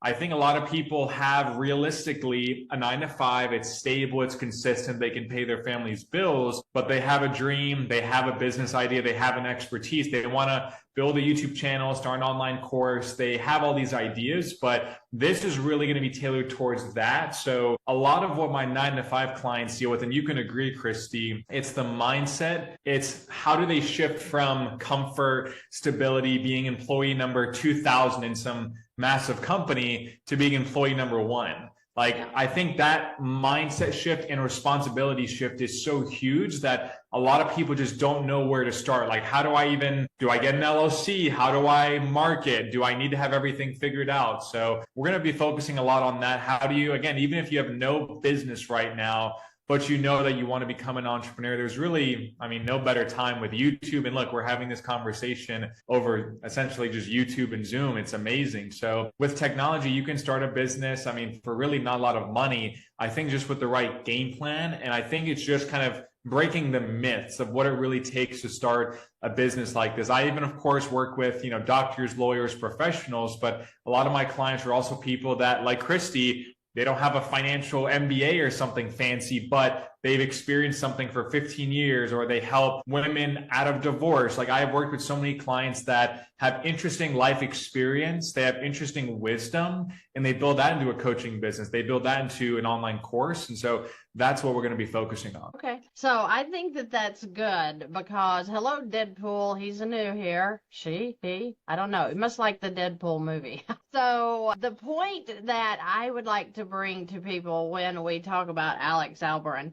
I think a lot of people have realistically a 9 to 5. It's stable, it's consistent, they can pay their family's bills, but they have a dream, they have a business idea, they have an expertise. They want to build a YouTube channel, start an online course. They have all these ideas, but this is really going to be tailored towards that. So a lot of what my 9 to 5 clients deal with, and you can agree, Christy, it's the mindset. It's how do they shift from comfort, stability, being employee number 2,000 in some massive company to being employee number 1. Like, I think that mindset shift and responsibility shift is so huge that a lot of people just don't know where to start. Like, do I get an LLC? How do I market? Do I need to have everything figured out? So we're going to be focusing a lot on that. How do you, again, even if you have no business right now, but you know that you want to become an entrepreneur, there's really, no better time with YouTube. And look, we're having this conversation over essentially just YouTube and Zoom. It's amazing. So with technology, you can start a business, for really not a lot of money, I think just with the right game plan. And I think it's just kind of breaking the myths of what it really takes to start a business like this. I even, of course, work with, doctors, lawyers, professionals, but a lot of my clients are also people that, like Christy, they don't have a financial MBA or something fancy, but they've experienced something for 15 years, or they help women out of divorce. Like, I have worked with so many clients that have interesting life experience, they have interesting wisdom, and they build that into a coaching business. They build that into an online course. And so that's what we're going to be focusing on. Okay. So I think that that's good because, hello, Deadpool. He's new here. He, I don't know. It must like the Deadpool movie. So the point that I would like to bring to people when we talk about Alex Albarran,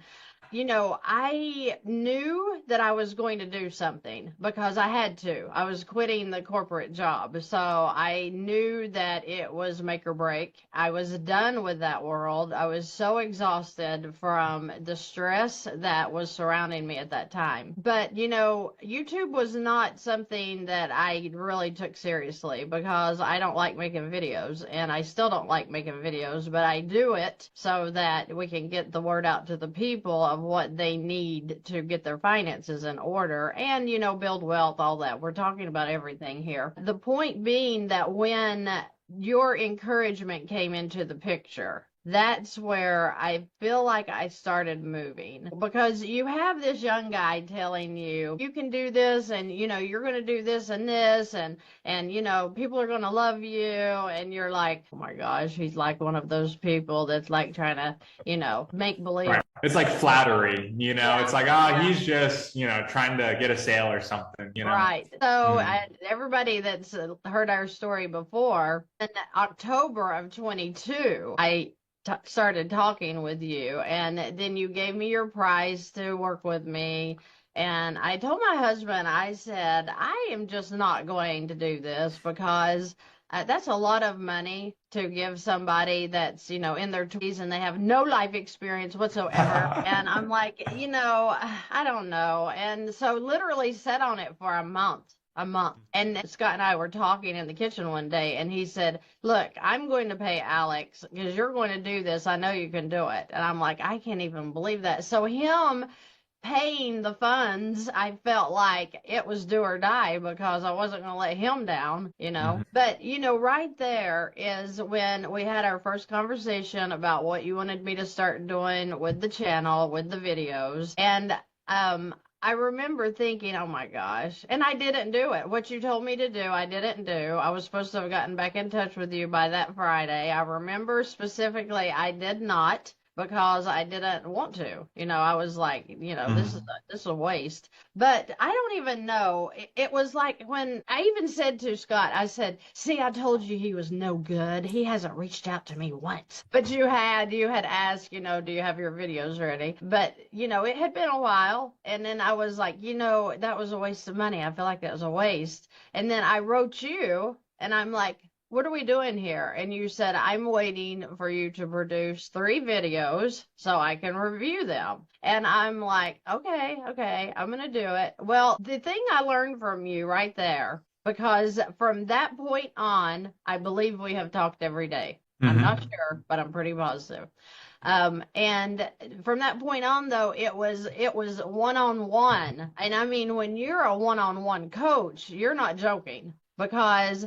I knew that I was going to do something because I had to. I was quitting the corporate job. So I knew that it was make or break. I was done with that world. I was so exhausted from the stress that was surrounding me at that time. But, YouTube was not something that I really took seriously because I don't like making videos, and I still don't like making videos, but I do it so that we can get the word out to the people of what they need to get their finances in order and, build wealth, all that. We're talking about everything here. The point being that when your encouragement came into the picture, that's where I feel like I started moving, because you have this young guy telling you, you can do this, and, you're going to do this and this, and, people are going to love you. And you're like, oh my gosh, he's like one of those people that's like trying to, make believe. Right. It's like flattery, Yeah. It's like, he's just, trying to get a sale or something, Right. So everybody that's heard our story before, in October of 22, I started talking with you, and then you gave me your price to work with me. And I told my husband, I said, I am just not going to do this because that's a lot of money to give somebody that's, in their 20s and they have no life experience whatsoever. And I'm like, I don't know. And so literally sat on it for a month. And Scott and I were talking in the kitchen one day, and he said, look, I'm going to pay Alex because you're going to do this. I know you can do it. And I'm like, I can't even believe that. So him paying the funds, I felt like it was do or die because I wasn't going to let him down, But, right there is when we had our first conversation about what you wanted me to start doing with the channel, with the videos. And, I remember thinking, oh my gosh, and I didn't do it. What you told me to do, I didn't do. I was supposed to have gotten back in touch with you by that Friday. I remember specifically I did not, because I didn't want to. I was like, this is a waste. But I don't even know. It was like when I even said to Scott, I said, see, I told you he was no good. He hasn't reached out to me once. But you had asked, do you have your videos ready? But, it had been a while. And then I was like, that was a waste of money. I feel like that was a waste. And then I wrote you, and I'm like, what are we doing here? And you said, I'm waiting for you to produce 3 videos so I can review them. And I'm like, okay, I'm going to do it. Well, the thing I learned from you right there, because from that point on, I believe we have talked every day. I'm not sure, but I'm pretty positive. And from that point on, though, it was one-on-one. And when you're a one-on-one coach, you're not joking, because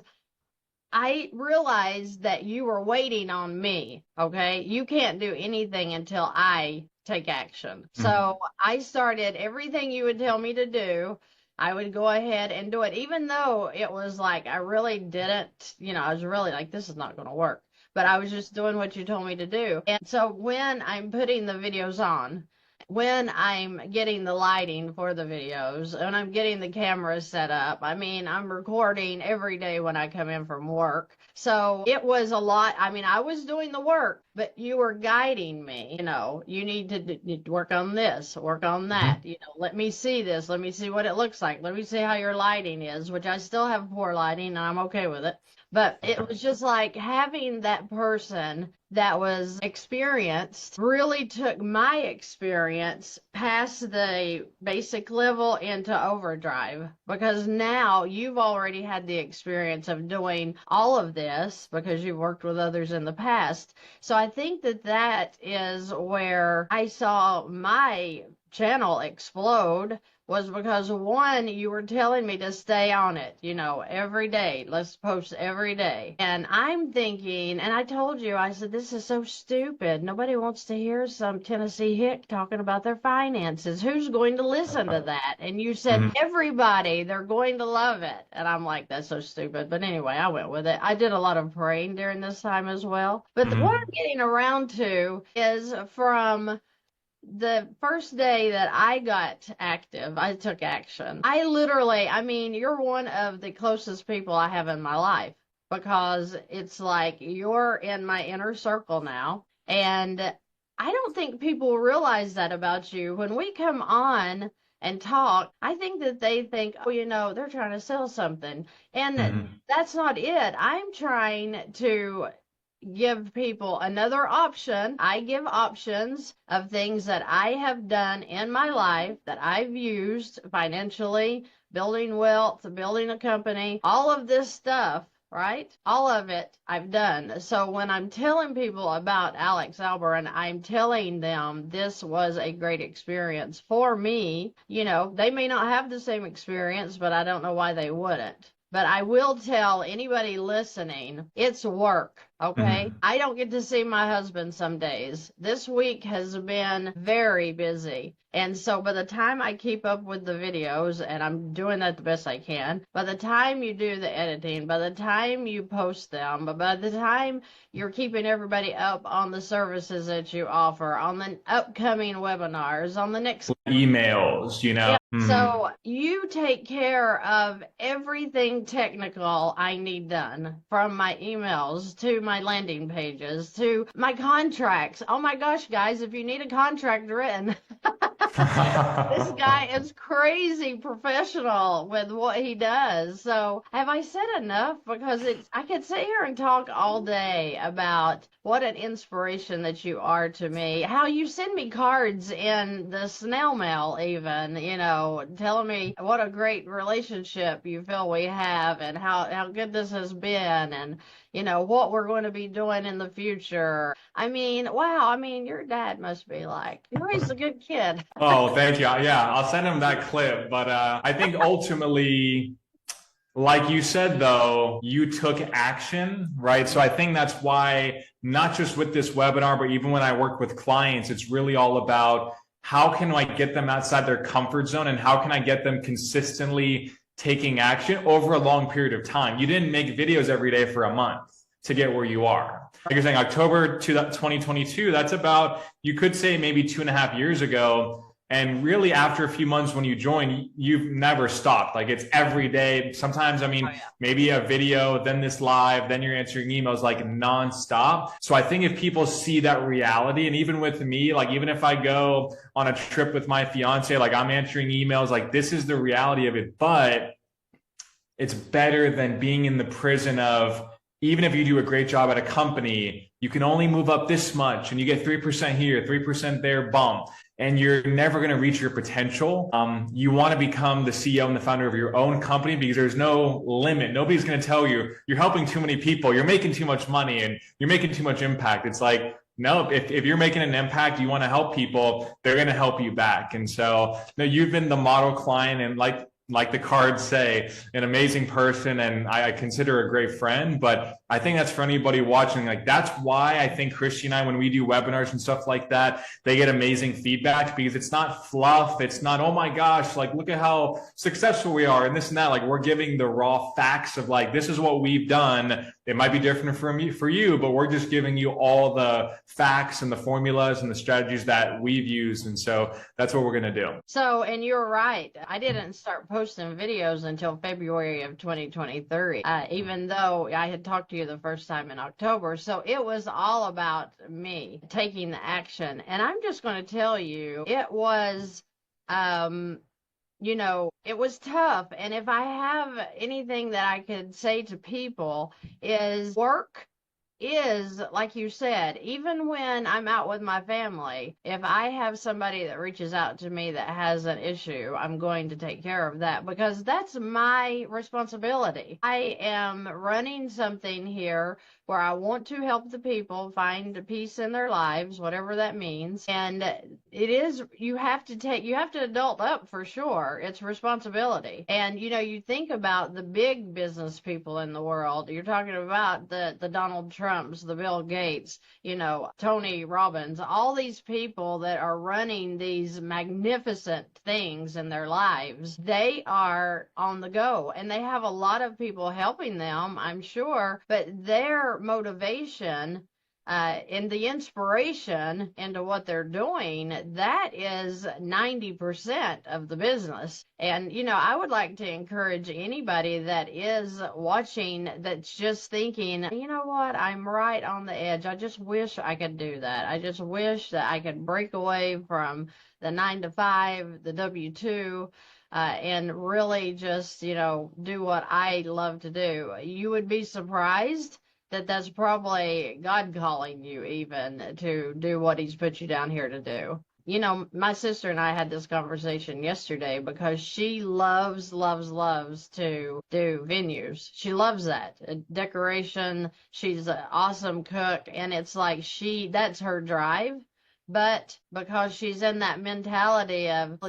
I realized that you were waiting on me. Okay. You can't do anything until I take action. So I started everything you would tell me to do. I would go ahead and do it, even though it was like I really didn't, I was really like, this is not going to work. But I was just doing what you told me to do. And so when I'm putting the videos on, when I'm getting the lighting for the videos, and I'm getting the cameras set up, I mean, I'm recording every day when I come in from work. So it was a lot. I mean, I was doing the work, but you were guiding me. You need to work on this, work on that. Let me see this. Let me see what it looks like. Let me see how your lighting is, which I still have poor lighting, and I'm okay with it. But it was just like having that person that was experienced really took my experience past the basic level into overdrive, because now you've already had the experience of doing all of this because you've worked with others in the past. So I think that is where I saw my channel explode, was because, one, you were telling me to stay on it, every day. Let's post every day. And I'm thinking, and I told you, I said, this is so stupid. Nobody wants to hear some Tennessee hick talking about their finances. Who's going to listen to that? And you said, everybody, they're going to love it. And I'm like, that's so stupid. But anyway, I went with it. I did a lot of praying during this time as well. But what I'm getting around to is, from the first day that I got active, I took action. I mean, you're one of the closest people I have in my life, because it's like you're in my inner circle now. And I don't think people realize that about you. When we come on and talk, I think that they think, oh, they're trying to sell something. And that's not it. I'm trying to give people another option. I give options of things that I have done in my life that I've used financially, building wealth, building a company, all of this stuff, right? All of it I've done. So when I'm telling people about Alex Albarran, I'm telling them this was a great experience for me. They may not have the same experience, but I don't know why they wouldn't. But I will tell anybody listening, it's work, okay? I don't get to see my husband some days. This week has been very busy. And so by the time I keep up with the videos, and I'm doing that the best I can, by the time you do the editing, by the time you post them, by the time you're keeping everybody up on the services that you offer, on the upcoming webinars, on the next emails, Yeah. So you take care of everything technical I need done, from my emails to my landing pages to my contracts. Oh my gosh, guys, if you need a contract written, this guy is crazy professional with what he does. So have I said enough? Because I could sit here and talk all day about what an inspiration that you are to me, how you send me cards in the snail mail even, telling me what a great relationship you feel we have, and how good this has been, and what we're going to be doing in the future. I mean, wow. I mean, your dad must be like, you raised a good kid. Oh, thank you. Yeah, I'll send him that clip. But I think ultimately, like you said, though, you took action, right? So I think that's why, not just with this webinar, but even when I work with clients, it's really all about how can I get them outside their comfort zone, and how can I get them consistently taking action over a long period of time. You didn't make videos every day for a month to get where you are. Like you're saying, October 2022, that's about, you could say maybe 2.5 years ago. And really, after a few months when you join, you've never stopped. Like, it's every day. Sometimes, maybe a video, then this live, then you're answering emails, like nonstop. So I think if people see that reality, and even with me, like even if I go on a trip with my fiance, like I'm answering emails, like this is the reality of it. But it's better than being in the prison of, even if you do a great job at a company, you can only move up this much and you get 3% here, 3% there, bump. And you're never going to reach your potential. You want to become the CEO and the founder of your own company, because there's no limit. Nobody's going to tell you you're helping too many people, you're making too much money, and you're making too much impact. It's like, no, if you're making an impact, you want to help people, they're going to help you back. And so, you've been the model client. And like like the cards say, an amazing person, and I consider a great friend. But I think that's for anybody watching. Like, that's why I think Christy and I, when we do webinars and stuff like that, they get amazing feedback, because it's not fluff. It's not, oh my gosh, like, look at how successful we are and this and that. Like, we're giving the raw facts of, like, this is what we've done. It might be different for you, but we're just giving you all the facts and the formulas and the strategies that we've used. And so that's what we're going to do. So, and you're right. I didn't start posting videos until February of 2023, even though I had talked to you the first time in October. So it was all about me taking the action. And I'm just going to tell you, it was, it was tough. And if I have anything that I could say to people, is work is, like you said, even when I'm out with my family, if I have somebody that reaches out to me that has an issue, I'm going to take care of that, because that's my responsibility. I am running something here where I want to help the people find peace in their lives, whatever that means. And it is, you have to adult up, for sure. It's responsibility. And, you think about the big business people in the world. You're talking about the Donald Trumps, the Bill Gates, Tony Robbins, all these people that are running these magnificent things in their lives. They are on the go, and they have a lot of people helping them, I'm sure, but their motivation and the inspiration into what they're doing, that is 90% of the business. And, I would like to encourage anybody that is watching that's just thinking, you know what, I'm right on the edge. I just wish I could do that. I just wish that I could break away from the 9-to-5, the W-2, and really just, do what I love to do. You would be surprised that that's probably God calling you even to do what he's put you down here to do. My sister and I had this conversation yesterday, because she loves to do venues. She loves that. Decoration. She's an awesome cook. And it's like that's her drive. But because she's in that mentality of,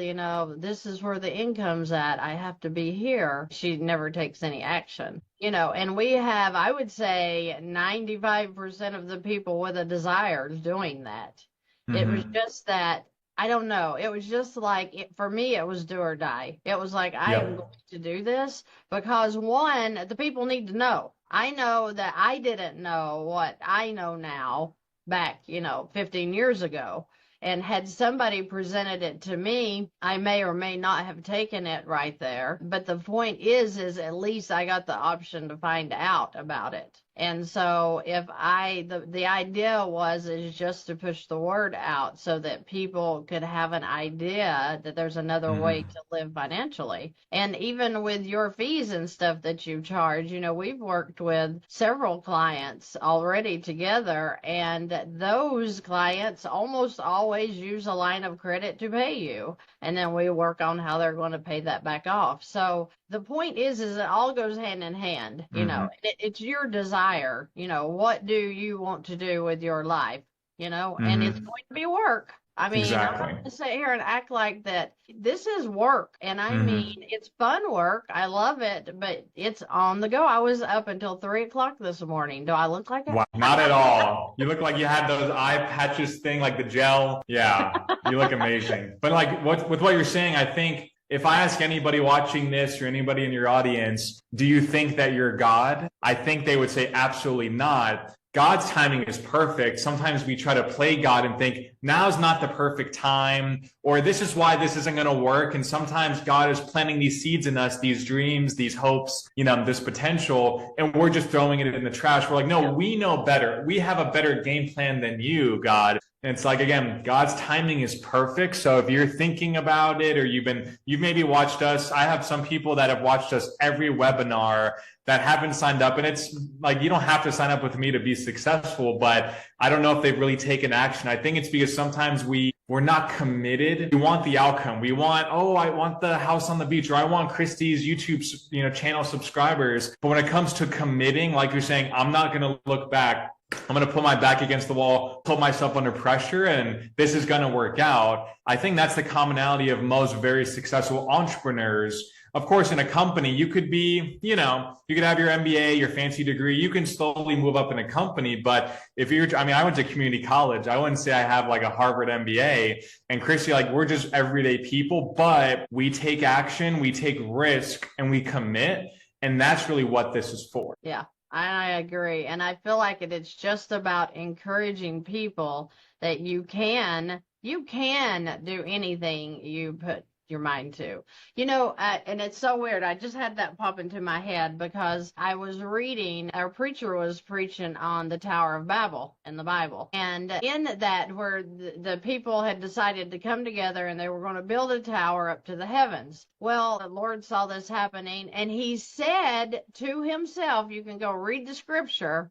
this is where the income's at, I have to be here, she never takes any action. And we have, I would say, 95% of the people with a desire is doing that. Mm-hmm. It was just that, I don't know, it was just like, for me, it was do or die. It was like, I am going to do this because, one, the people need to know. I know that I didn't know what I know now back, 15 years ago. And had somebody presented it to me, I may or may not have taken it right there. But the point is at least I got the option to find out about it. And so if the idea is just to push the word out so that people could have an idea that there's another way to live financially. And even with your fees and stuff that you charge, we've worked with several clients already together, and those clients almost always use a line of credit to pay you. And then we work on how they're going to pay that back off. So the point is it all goes hand in hand, it's your desire, what do you want to do with your life, and it's going to be work. I mean, exactly. I'm not going to sit here and act like that. This is work. And I mean, it's fun work. I love it, but it's on the go. I was up until 3:00 this morning. Do I look like Wow, not at all. You look like you had those eye patches thing, like the gel. Yeah, you look amazing. But like with what you're saying, I think if I ask anybody watching this or anybody in your audience, do you think that you're God? I think they would say absolutely not. God's timing is perfect. Sometimes we try to play God and think now's not the perfect time, or this is why this isn't going to work. And sometimes God is planting these seeds in us, these dreams, these hopes, this potential, and we're just throwing it in the trash. We're like, no, we know better. We have a better game plan than you, God. And it's like, again, God's timing is perfect. So if you're thinking about it, or you've maybe watched us, I have some people that have watched us every webinar that haven't signed up. And it's like, you don't have to sign up with me to be successful, but I don't know if they've really taken action. I think it's because sometimes we're not committed. We want the outcome. We want, I want the house on the beach, or I want Christy's YouTube, channel subscribers. But when it comes to committing, like you're saying, I'm not going to look back. I'm going to put my back against the wall, put myself under pressure, and this is going to work out. I think that's the commonality of most very successful entrepreneurs. Of course, in a company, you could be, you could have your MBA, your fancy degree, you can slowly move up in a company. But if you're, I went to community college. I wouldn't say I have like a Harvard MBA. And Christy, like, we're just everyday people, but we take action, we take risk, and we commit. And that's really what this is for. Yeah, I agree. And I feel like it's just about encouraging people that you can do anything you put your mind to. And it's so weird. I just had that pop into my head because I was reading, our preacher was preaching on the Tower of Babel in the Bible. And in that, where the people had decided to come together and they were going to build a tower up to the heavens. Well, the Lord saw this happening and he said to himself, you can go read the scripture,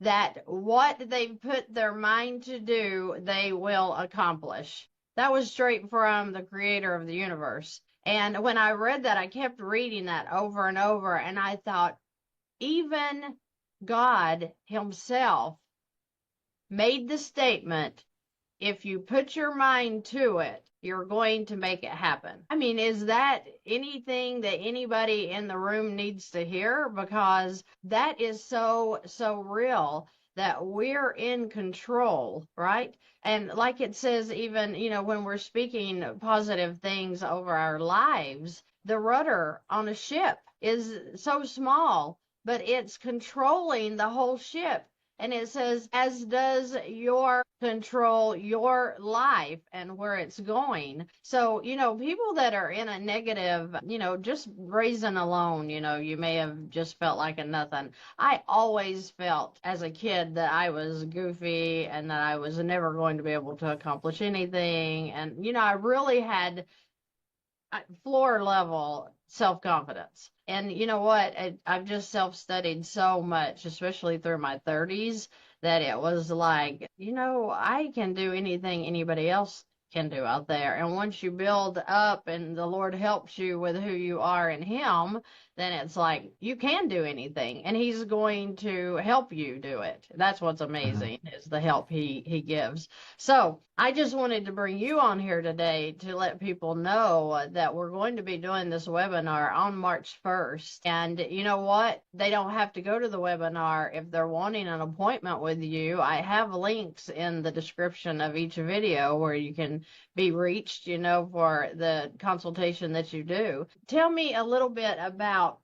that what they've put their mind to do, they will accomplish. That was straight from the creator of the universe. And when I read that, I kept reading that over and over. And I thought, even God himself made the statement, if you put your mind to it, you're going to make it happen. I mean, is that anything that anybody in the room needs to hear? Because that is so real, that we're in control, right? And like it says, even, when we're speaking positive things over our lives, the rudder on a ship is so small, but it's controlling the whole ship. And it says, as does your control your life and where it's going. So, people that are in a negative, just raising alone, you may have just felt like a nothing. I always felt as a kid that I was goofy and that I was never going to be able to accomplish anything. And, I really had floor level self-confidence. And you know what? I've just self-studied so much, especially through my 30s, that it was like, I can do anything anybody else can do out there. And once you build up and the Lord helps you with who you are in him, then it's like you can do anything and he's going to help you do it. That's what's amazing, is the help he gives. So I just wanted to bring you on here today to let people know that we're going to be doing this webinar on March 1st. And you know what? They don't have to go to the webinar if they're wanting an appointment with you. I have links in the description of each video where you can be reached, for the consultation that you do. Tell me a little bit about,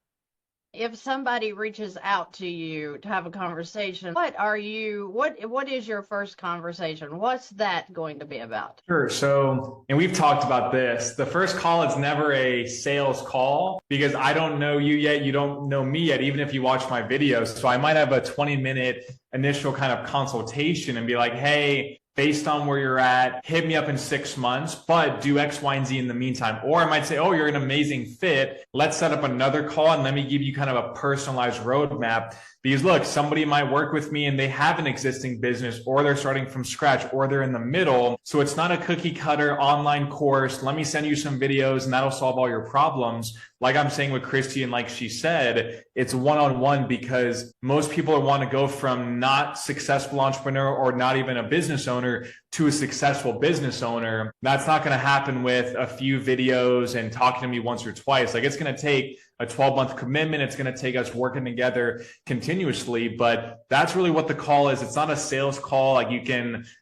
if somebody reaches out to you to have a conversation, what is your first conversation? What's that going to be about? Sure. So, and we've talked about this. The first call is never a sales call because I don't know you yet. You don't know me yet, even if you watch my videos. So I might have a 20-minute initial kind of consultation and be like, hey, based on where you're at, hit me up in 6 months, but do X, Y, and Z in the meantime. Or I might say, oh, you're an amazing fit. Let's set up another call and let me give you kind of a personalized roadmap. Because look, somebody might work with me and they have an existing business, or they're starting from scratch, or they're in the middle. So it's not a cookie cutter online course. Let me send you some videos and that'll solve all your problems. Like I'm saying with Christy, and like she said, it's one-on-one, because most people want to go from not successful entrepreneur or not even a business owner to a successful business owner. That's not going to happen with a few videos and talking to me once or twice. Like, it's going to take a 12-month commitment. It's going to take us working together continuously, but that's really what the call is. It's not a sales call. Like,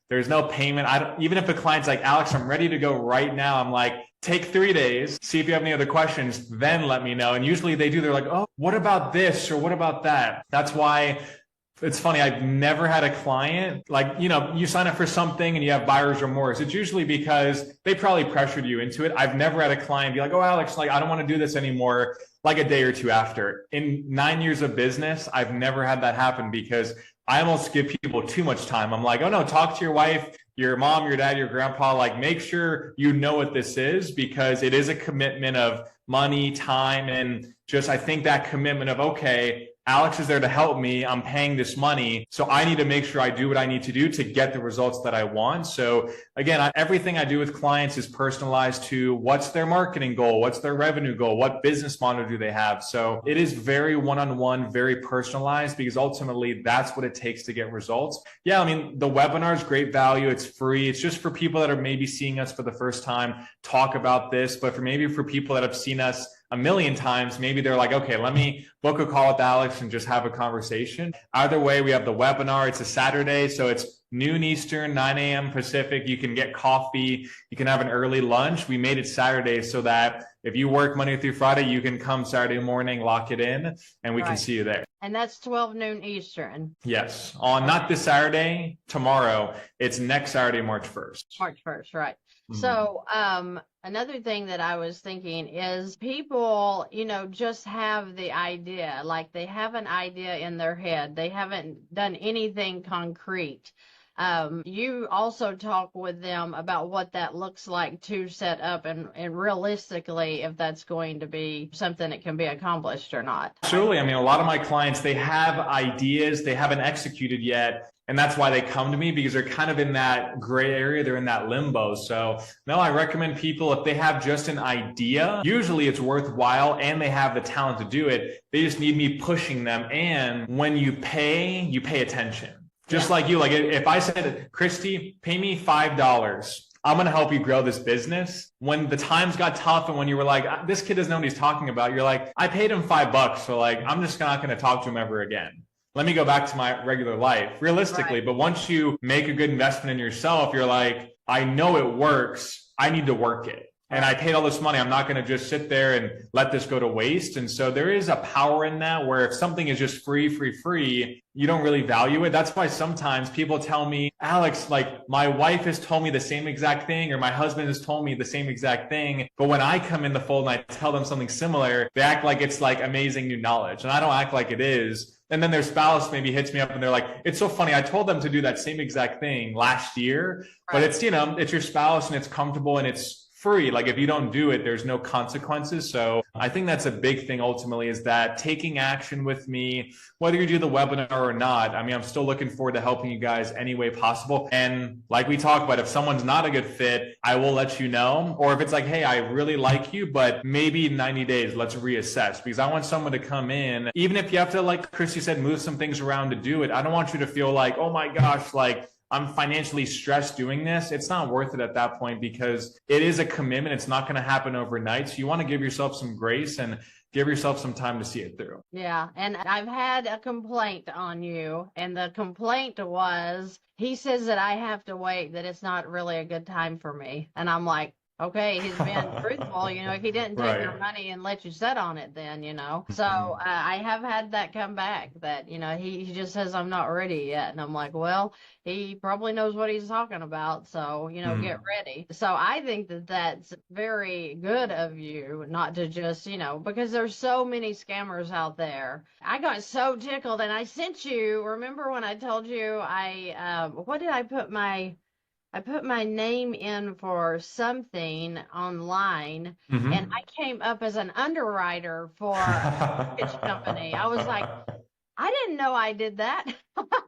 there's no payment. Even if a client's like, Alex, I'm ready to go right now, I'm like, take 3 days, see if you have any other questions, then let me know. And usually they do. They're like, oh, what about this? Or what about that? That's why it's funny. I've never had a client like, you sign up for something and you have buyer's remorse. It's usually because they probably pressured you into it. I've never had a client be like, oh, Alex, like, I don't want to do this anymore, like a day or two after. In 9 years of business, I've never had that happen, because I almost give people too much time. I'm like, oh no, talk to your wife, your mom, your dad, your grandpa, like, make sure you know what this is, because it is a commitment of money, time, and just, I think that commitment of, okay, Alex is there to help me. I'm paying this money, so I need to make sure I do what I need to do to get the results that I want. So again, everything I do with clients is personalized to what's their marketing goal, what's their revenue goal, what business model do they have. So it is very one-on-one, very personalized, because ultimately that's what it takes to get results. Yeah, I mean, the webinar is great value. It's free. It's just for people that are maybe seeing us for the first time talk about this, but for people that have seen us a million times, maybe they're like, okay, let me book a call with Alex and just have a conversation. Either way, we have the webinar. It's a Saturday, so it's noon Eastern, 9 a.m. Pacific. You can get coffee. You can have an early lunch. We made it Saturday so that if you work Monday through Friday, you can come Saturday morning, lock it in, and we can see you there. And that's 12 noon Eastern. Yes. On not this Saturday, tomorrow. It's next Saturday, March 1st. March 1st, right. So another thing that I was thinking is people, just have the idea, like they have an idea in their head. They haven't done anything concrete. You also talk with them about what that looks like to set up and realistically if that's going to be something that can be accomplished or not. Absolutely. I mean, a lot of my clients, they have ideas, they haven't executed yet. And that's why they come to me, because they're kind of in that gray area. They're in that limbo. So no, I recommend people, if they have just an idea, usually it's worthwhile and they have the talent to do it. They just need me pushing them. And when you pay attention. Just like you, like if I said, Christy, pay me $5, I'm going to help you grow this business. When the times got tough and when you were like, this kid doesn't know what he's talking about, you're like, I paid him $5. So like, I'm just not going to talk to him ever again. Let me go back to my regular life, realistically. Right. But once you make a good investment in yourself, you're like, I know it works. I need to work it. And I paid all this money. I'm not going to just sit there and let this go to waste. And so there is a power in that where if something is just free, you don't really value it. That's why sometimes people tell me, Alex, like my wife has told me the same exact thing, or my husband has told me the same exact thing. But when I come in the fold and I tell them something similar, they act like it's like amazing new knowledge. And I don't act like it is. And then their spouse maybe hits me up and they're like, it's so funny. I told them to do that same exact thing last year, but it's, it's your spouse and it's comfortable and it's free. Like if you don't do it, there's no consequences. So I think that's a big thing ultimately, is that taking action with me, whether you do the webinar or not. I mean, I'm still looking forward to helping you guys any way possible. And like we talked about, if someone's not a good fit, I will let you know. Or if it's like, hey, I really like you, but maybe in 90 days, let's reassess, because I want someone to come in, even if you have to, like Christy said, move some things around to do it. I don't want you to feel like, oh my gosh, like I'm financially stressed doing this. It's not worth it at that point, because it is a commitment. It's not going to happen overnight. So you want to give yourself some grace and give yourself some time to see it through. Yeah. And I've had a complaint on you. And the complaint was, he says that I have to wait, that it's not really a good time for me. And I'm like, okay, he's been truthful, if he didn't take your money and let you sit on it then, So I have had that come back that, he just says I'm not ready yet. And I'm like, well, he probably knows what he's talking about. So, get ready. So I think that that's very good of you not to just, because there's so many scammers out there. I got so tickled and I sent you, remember when I told you what did I put my name in for something online, and I came up as an underwriter for a mortgage company. I was like, I didn't know I did that.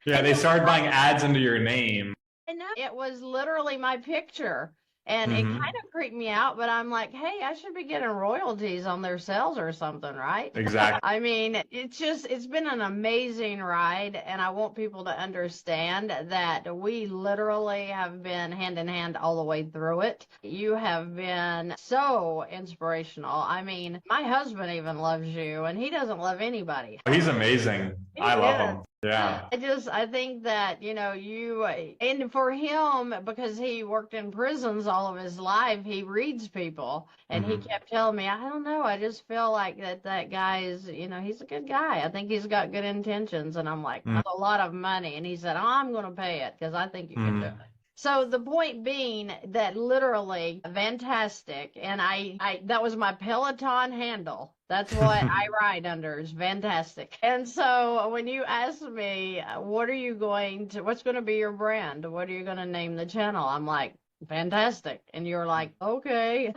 Yeah, they started buying ads under your name. I know. It was literally my picture. And it kind of creeped me out, but I'm like, hey, I should be getting royalties on their sales or something, right? Exactly. I mean, it's been an amazing ride, and I want people to understand that we literally have been hand in hand all the way through it. You have been so inspirational. I mean, my husband even loves you, and he doesn't love anybody. He's amazing. I love him. Yeah. I think that, and for him, because he worked in prisons all of his life, he reads people, and he kept telling me, I don't know, I just feel like that guy is, he's a good guy. I think he's got good intentions. And I'm like, that's a lot of money. And he said, oh, I'm going to pay it because I think you can do it. So the point being that literally VANNtastic, and I that was my Peloton handle. That's what I ride under, is VANNtastic. And so when you asked me, what's going to be your brand? What are you going to name the channel? I'm like, VANNtastic. And you're like, okay.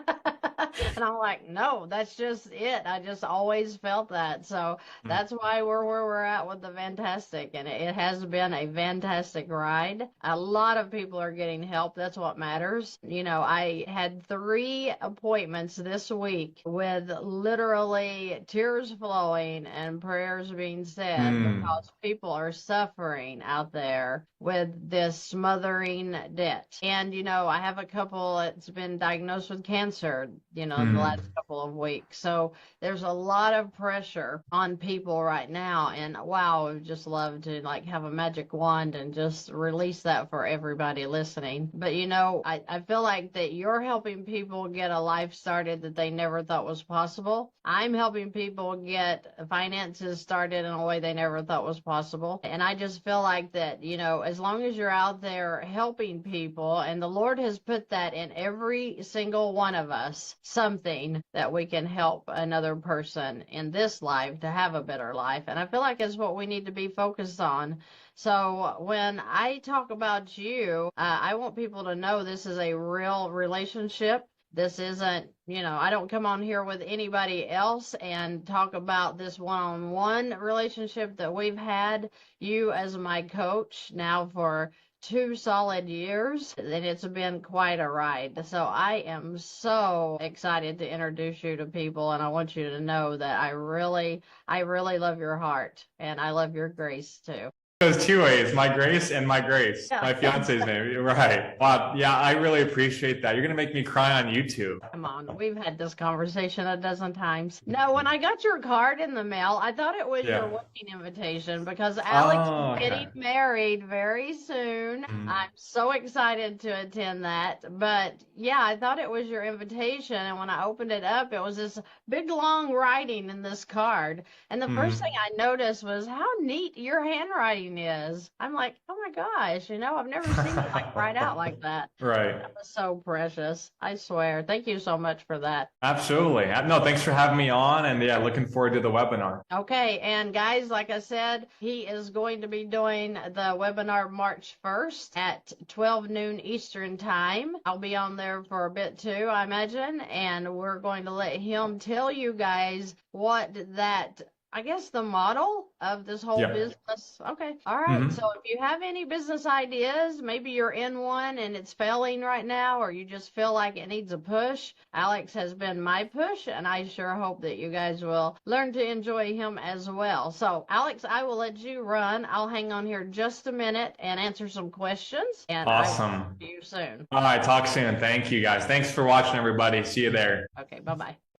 And I'm like, no, that's just it. I just always felt that. So that's why we're where we're at with the VANNtastic. And it has been a fantastic ride. A lot of people are getting help. That's what matters. I had 3 appointments this week with literally tears flowing and prayers being said because people are suffering out there with this smothering debt. And, I have a couple that's been diagnosed with cancer. in the last couple of weeks. So there's a lot of pressure on people right now. And wow, I would just love to like have a magic wand and just release that for everybody listening. But I feel like that you're helping people get a life started that they never thought was possible. I'm helping people get finances started in a way they never thought was possible. And I just feel like that, as long as you're out there helping people, and the Lord has put that in every single one of us, something that we can help another person in this life to have a better life. And I feel like it's what we need to be focused on. So when I talk about you, I want people to know this is a real relationship. This isn't, I don't come on here with anybody else and talk about this one-on-one relationship that we've had. You as my coach now for 2 solid years, and it's been quite a ride. So I am so excited to introduce you to people, and I want you to know that I really love your heart, and I love your grace too. Goes 2 ways, my grace and my grace. Yeah. My fiance's name. You're right. Wow. Yeah, I really appreciate that. You're going to make me cry on YouTube. Come on. We've had this conversation a dozen times. No, when I got your card in the mail, I thought it was your wedding invitation because Alex is getting married very soon. I'm so excited to attend that. But yeah, I thought it was your invitation. And when I opened it up, it was this big long writing in this card. And the first thing I noticed was how neat your handwriting is. I'm like, oh my gosh, I've never seen it like write out like that. Right. That was so precious. I swear. Thank you so much for that. Absolutely. No, thanhanks for having me on, and looking forward to the webinar. Okay, and guys, like I said, he is going to be doing the webinar March 1st at 12 noon Eastern time. I'll be on there for a bit too, I imagine, and we're going to let him tell you guys what that, I guess, the model of this whole business. Okay. All right. So if you have any business ideas, maybe you're in one and it's failing right now, or you just feel like it needs a push, Alex has been my push, and I sure hope that you guys will learn to enjoy him as well. So Alex, I will let you run. I'll hang on here just a minute and answer some questions. And awesome. I will see you soon. All right. Talk soon. Thank you guys. Thanks for watching, everybody. See you there. Okay. Bye-bye.